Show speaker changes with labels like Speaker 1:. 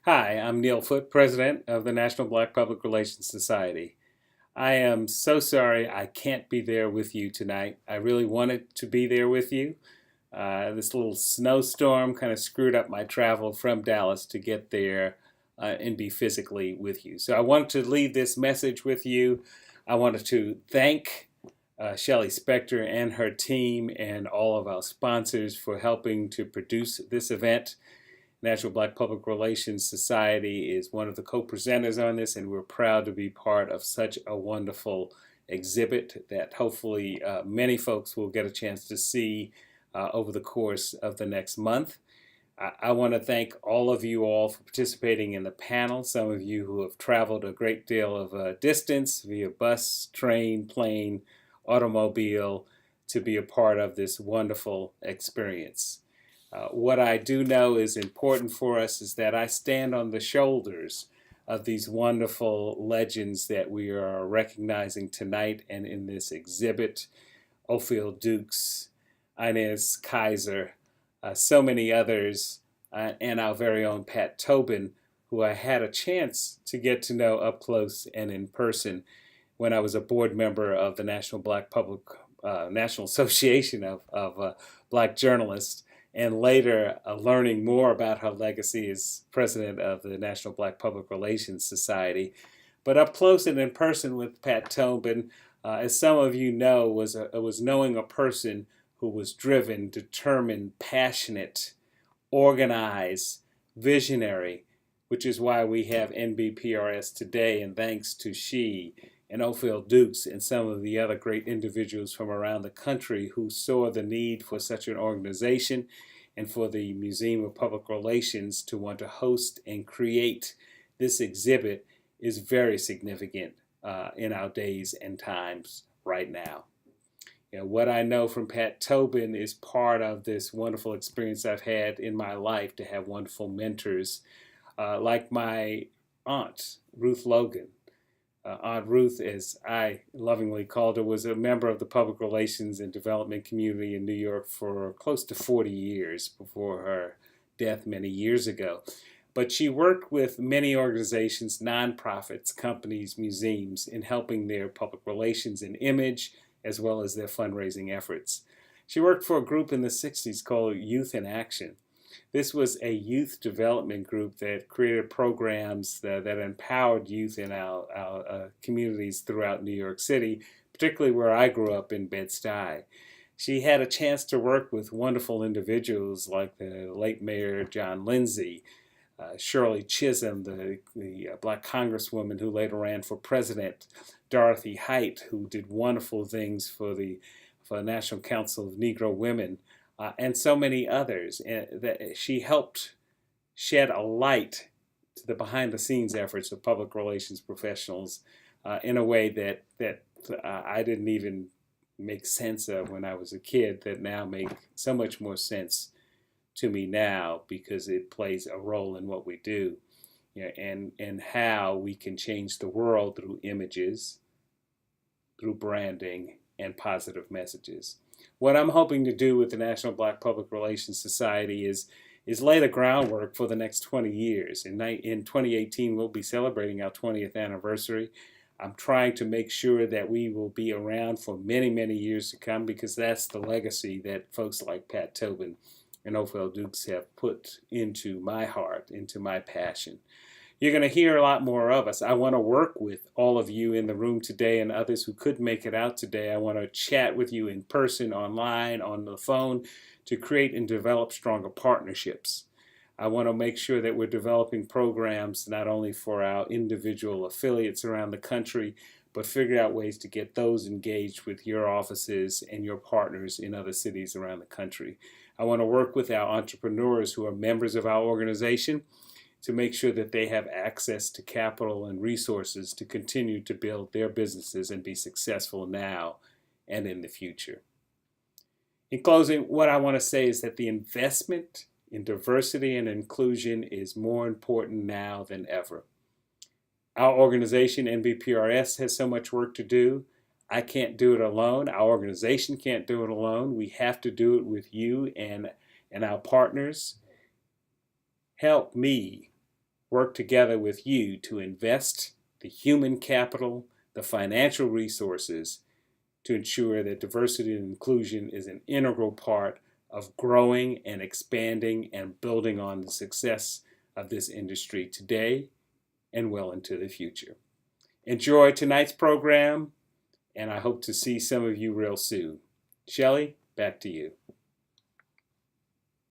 Speaker 1: Hi, I'm Neil Foote, President of the National Black Public Relations Society. I am so sorry I can't be there with you tonight. I really wanted to be there with you. This little snowstorm kind of screwed up my travel from Dallas to get there and be physically with you. So I wanted to leave this message with you. I wanted to thank Shelley Spector and her team and all of our sponsors for helping to produce this event. National Black Public Relations Society is one of the co-presenters on this, and we're proud to be part of such a wonderful exhibit that hopefully many folks will get a chance to see over the course of the next month. I want to thank all of you all for participating in the panel, some of you who have traveled a great deal of distance via bus, train, plane, automobile to be a part of this wonderful experience. What I do know is important for us is that I stand on the shoulders of these wonderful legends that we are recognizing tonight and in this exhibit. Ofield Dukes, Inez Kaiser, so many others, and our very own Pat Tobin, who I had a chance to get to know up close and in person when I was a board member of the National Association of Black Journalists, and later learning more about her legacy as president of the National Black Public Relations Society. But up close and in person with Pat Tobin, as some of you know, was knowing a person who was driven, determined, passionate, organized, visionary, which is why we have NBPRS today, and thanks to she and Ofield Dukes and some of the other great individuals from around the country who saw the need for such an organization and for the Museum of Public Relations to want to host and create this exhibit is very significant in our days and times right now. What I know from Pat Tobin is part of this wonderful experience I've had in my life to have wonderful mentors like my aunt, Ruth Logan. Aunt Ruth, as I lovingly called her, was a member of the public relations and development community in New York for close to 40 years before her death many years ago. But she worked with many organizations, nonprofits, companies, museums in helping their public relations and image, as well as their fundraising efforts. She worked for a group in the 60s called Youth in Action. This was a youth development group that created programs that empowered youth in our communities throughout New York City, particularly where I grew up in Bed-Stuy. She had a chance to work with wonderful individuals like the late Mayor John Lindsay, Shirley Chisholm, the Black Congresswoman who later ran for president, Dorothy Height, who did wonderful things for the National Council of Negro Women, and so many others. And that she helped shed a light to the behind-the-scenes efforts of public relations professionals in a way that I didn't even make sense of when I was a kid, that now make so much more sense to me now because it plays a role in what we do, and how we can change the world through images, through branding, and positive messages. What I'm hoping to do with the National Black Public Relations Society is lay the groundwork for the next 20 years. In 2018, we'll be celebrating our 20th anniversary. I'm trying to make sure that we will be around for many, many years to come, because that's the legacy that folks like Pat Tobin and Ofield Dukes have put into my heart, into my passion. You're going to hear a lot more of us. I want to work with all of you in the room today and others who couldn't make it out today. I want to chat with you in person, online, on the phone, to create and develop stronger partnerships. I want to make sure that we're developing programs not only for our individual affiliates around the country, but figure out ways to get those engaged with your offices and your partners in other cities around the country. I want to work with our entrepreneurs who are members of our organization to make sure that they have access to capital and resources to continue to build their businesses and be successful now and in the future. In closing, what I want to say is that the investment in diversity and inclusion is more important now than ever. Our organization, NBPRS, has so much work to do. I can't do it alone. Our organization can't do it alone. We have to do it with you and our partners. Help me work together with you to invest the human capital, the financial resources to ensure that diversity and inclusion is an integral part of growing and expanding and building on the success of this industry today and well into the future. Enjoy tonight's program, and I hope to see some of you real soon. Shelley, back to you.